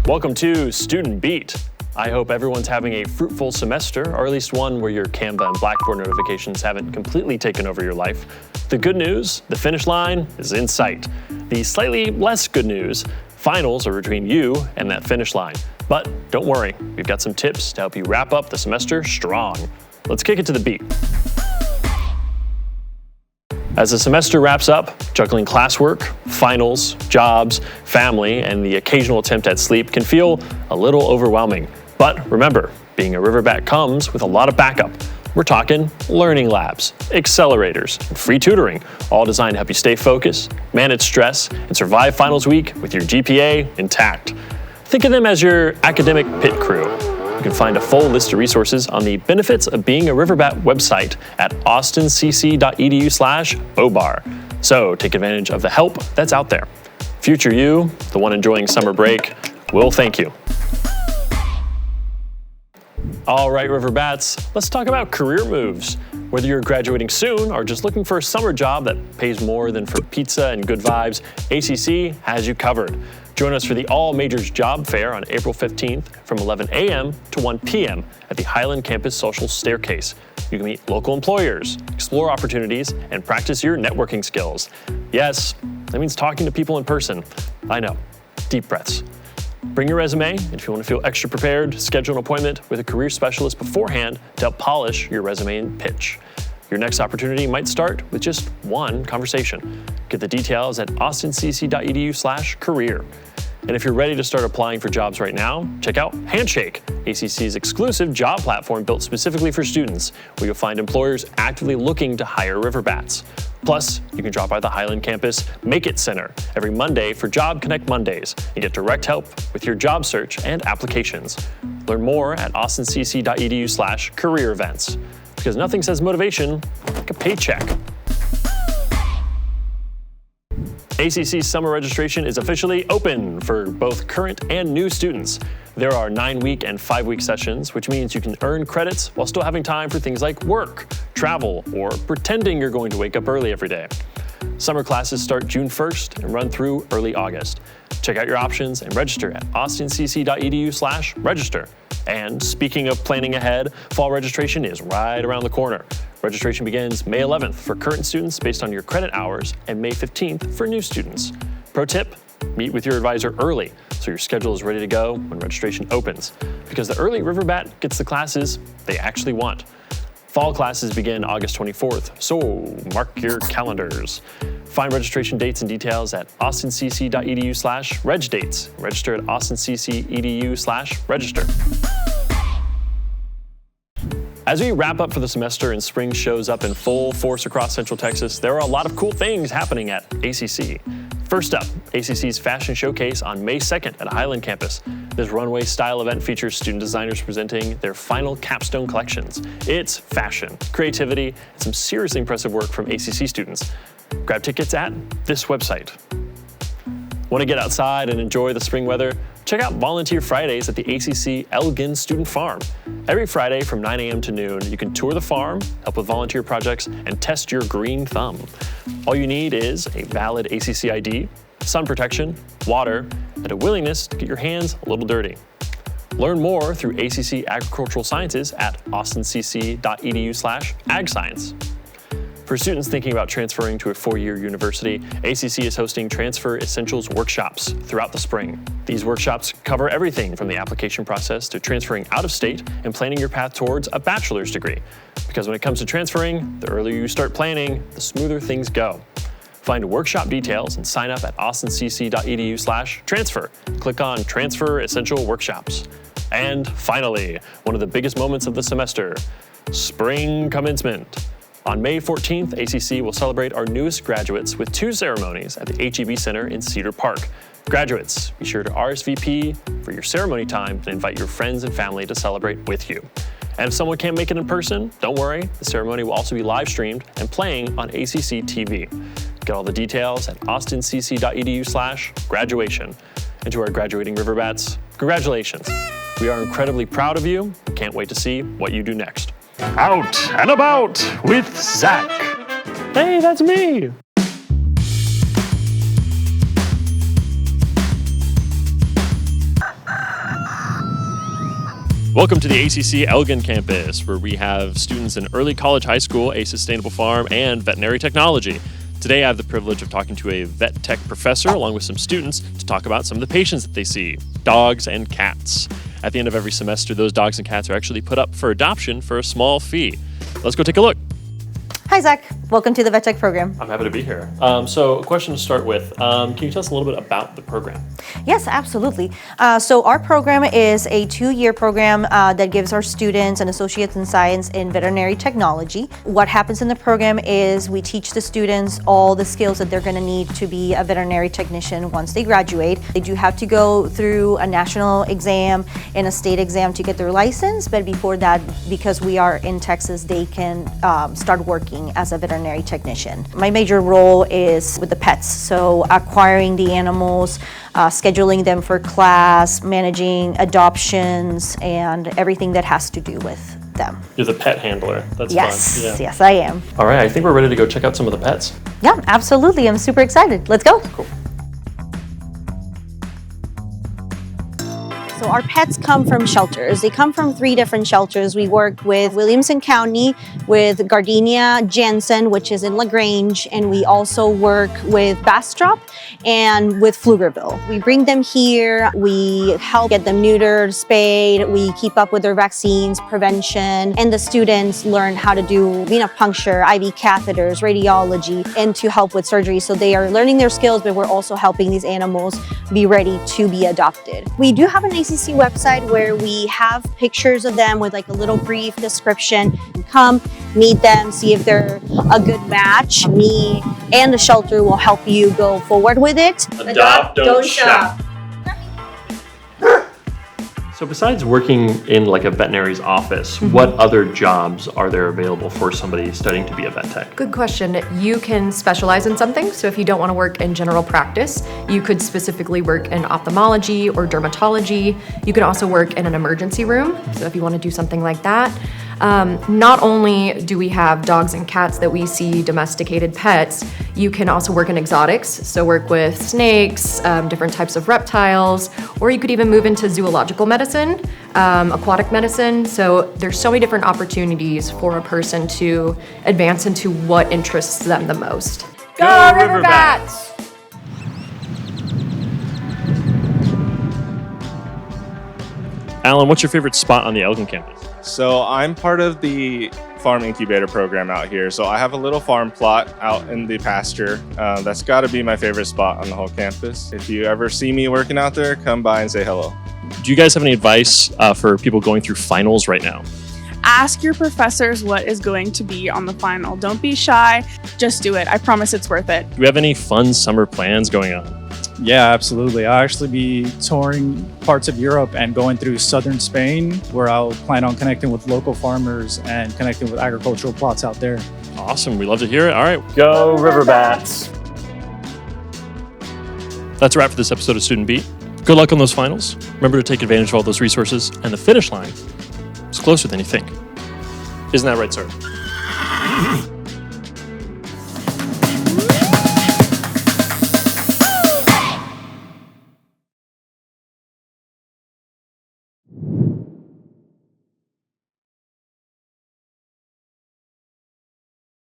Welcome to Student Beat. I hope everyone's having a fruitful semester, or at least one where your Canva and Blackboard notifications haven't completely taken over your life. The good news, the finish line is in sight. The slightly less good news, finals are between you and that finish line. But don't worry, we've got some tips to help you wrap up the semester strong. Let's kick it to the beat. As the semester wraps up, juggling classwork, finals, jobs, family, and the occasional attempt at sleep can feel a little overwhelming. But remember, being a Riverbat comes with a lot of backup. We're talking learning labs, accelerators, and free tutoring, all designed to help you stay focused, manage stress, and survive finals week with your GPA intact. Think of them as your academic pit crew. You can find a full list of resources on the benefits of being a Riverbat website at austincc.edu/BOBAR. So take advantage of the help that's out there. Future you, the one enjoying summer break, will thank you. All right, Riverbats, let's talk about career moves. Whether you're graduating soon or just looking for a summer job that pays more than for pizza and good vibes, ACC has you covered. Join us for the All Majors Job Fair on April 15th from 11 a.m. to 1 p.m. at the Highland Campus Social Staircase. You can meet local employers, explore opportunities, and practice your networking skills. Yes, that means talking to people in person. I know, deep breaths. Bring your resume, and if you want to feel extra prepared, schedule an appointment with a career specialist beforehand to help polish your resume and pitch. Your next opportunity might start with just one conversation. Get the details at austincc.edu/career. And if you're ready to start applying for jobs right now, check out Handshake, ACC's exclusive job platform built specifically for students, where you'll find employers actively looking to hire Riverbats. Plus, you can drop by the Highland Campus Make It Center every Monday for Job Connect Mondays and get direct help with your job search and applications. Learn more at austincc.edu/career events, because nothing says motivation like a paycheck. ACC summer registration is officially open for both current and new students. There are 9-week and 5-week sessions, which means you can earn credits while still having time for things like work, travel, or pretending you're going to wake up early every day. Summer classes start June 1st and run through early August. Check out your options and register at austincc.edu/register. And speaking of planning ahead, fall registration is right around the corner. Registration begins May 11th for current students based on your credit hours and May 15th for new students. Pro tip, meet with your advisor early so your schedule is ready to go when registration opens, because the early Riverbat gets the classes they actually want. Fall classes begin August 24th, so mark your calendars. Find registration dates and details at austincc.edu/regdates. Register at austincc.edu/register. As we wrap up for the semester and spring shows up in full force across Central Texas, there are a lot of cool things happening at ACC. First up, ACC's Fashion Showcase on May 2nd at Highland Campus. This runway-style event features student designers presenting their final capstone collections. It's fashion, creativity, and some seriously impressive work from ACC students. Grab tickets at this website. Want to get outside and enjoy the spring weather? Check out Volunteer Fridays at the ACC Elgin Student Farm. Every Friday from 9 a.m. to noon, you can tour the farm, help with volunteer projects, and test your green thumb. All you need is a valid ACC ID, sun protection, water, and a willingness to get your hands a little dirty. Learn more through ACC Agricultural Sciences at austincc.edu/agscience. For students thinking about transferring to a 4-year university, ACC is hosting Transfer Essentials workshops throughout the spring. These workshops cover everything from the application process to transferring out of state and planning your path towards a bachelor's degree. Because when it comes to transferring, the earlier you start planning, the smoother things go. Find workshop details and sign up at austincc.edu/transfer. Click on Transfer Essential Workshops. And finally, one of the biggest moments of the semester, spring commencement. On May 14th, ACC will celebrate our newest graduates with 2 ceremonies at the HEB Center in Cedar Park. Graduates, be sure to RSVP for your ceremony time and invite your friends and family to celebrate with you. And if someone can't make it in person, don't worry, the ceremony will also be live streamed and playing on ACCTV. Get all the details at austincc.edu/graduation. And to our graduating Riverbats, congratulations. We are incredibly proud of you and can't wait to see what you do next. Out and about with Zach. Hey, that's me. Welcome to the ACC Elgin campus, where we have students in early college, high school, a sustainable farm, and veterinary technology. Today, I have the privilege of talking to a vet tech professor along with some students to talk about some of the patients that they see, dogs and cats. At the end of every semester, those dogs and cats are actually put up for adoption for a small fee. Let's go take a look. Hi, Zach. Welcome to the Vet Tech program. I'm happy to be here. So a question to start with. Can you tell us a little bit about the program? Yes, absolutely. So our program is a 2-year program that gives our students an associate's in science in veterinary technology. What happens in the program is we teach the students all the skills that they're going to need to be a veterinary technician once they graduate. They do have to go through a national exam and a state exam to get their license, but before that, because we are in Texas, they can start working as a veterinary technician. My major role is with the pets, so acquiring the animals, scheduling them for class, managing adoptions, and everything that has to do with them. You're the pet handler. That's yes, fun. Yes, I am. All right, I think we're ready to go check out some of the pets. Yeah, absolutely. I'm super excited. Let's go. Cool. So our pets come from shelters. They come from 3 different shelters. We work with Williamson County, with Gardenia Jansen, which is in LaGrange, and we also work with Bastrop and with Pflugerville. We bring them here, we help get them neutered, spayed, we keep up with their vaccines, prevention, and the students learn how to do venipuncture, IV catheters, radiology, and to help with surgery. So they are learning their skills, but we're also helping these animals be ready to be adopted. We do have an ACC website where we have pictures of them with like a little brief description. Come, meet them, see if they're a good match. Me and the shelter will help you go forward with it. Adopt, don't shop. So besides working in like a veterinary's office, what other jobs are there available for somebody studying to be a vet tech? Good question. You can specialize in something. So if you don't want to work in general practice, you could specifically work in ophthalmology or dermatology. You can also work in an emergency room. So if you want to do something like that. Not only do we have dogs and cats that we see domesticated pets, you can also work in exotics, so work with snakes, different types of reptiles, or you could even move into zoological medicine, aquatic medicine. So there's so many different opportunities for a person to advance into what interests them the most. Go Riverbats! Alan, what's your favorite spot on the Elgin campus? So I'm part of the farm incubator program out here. So I have a little farm plot out in the pasture. That's got to be my favorite spot on the whole campus. If you ever see me working out there, come by and say hello. Do you guys have any advice for people going through finals right now? Ask your professors what is going to be on the final. Don't be shy, just do it. I promise it's worth it. Do you have any fun summer plans going on? Yeah, absolutely. I'll actually be touring parts of Europe and going through southern Spain, where I'll plan on connecting with local farmers and connecting with agricultural plots out there. Awesome. We love to hear it. All right. Go Riverbats. That's a wrap for this episode of Student Beat. Good luck on those finals. Remember to take advantage of all those resources, and the finish line is closer than you think. Isn't that right, sir?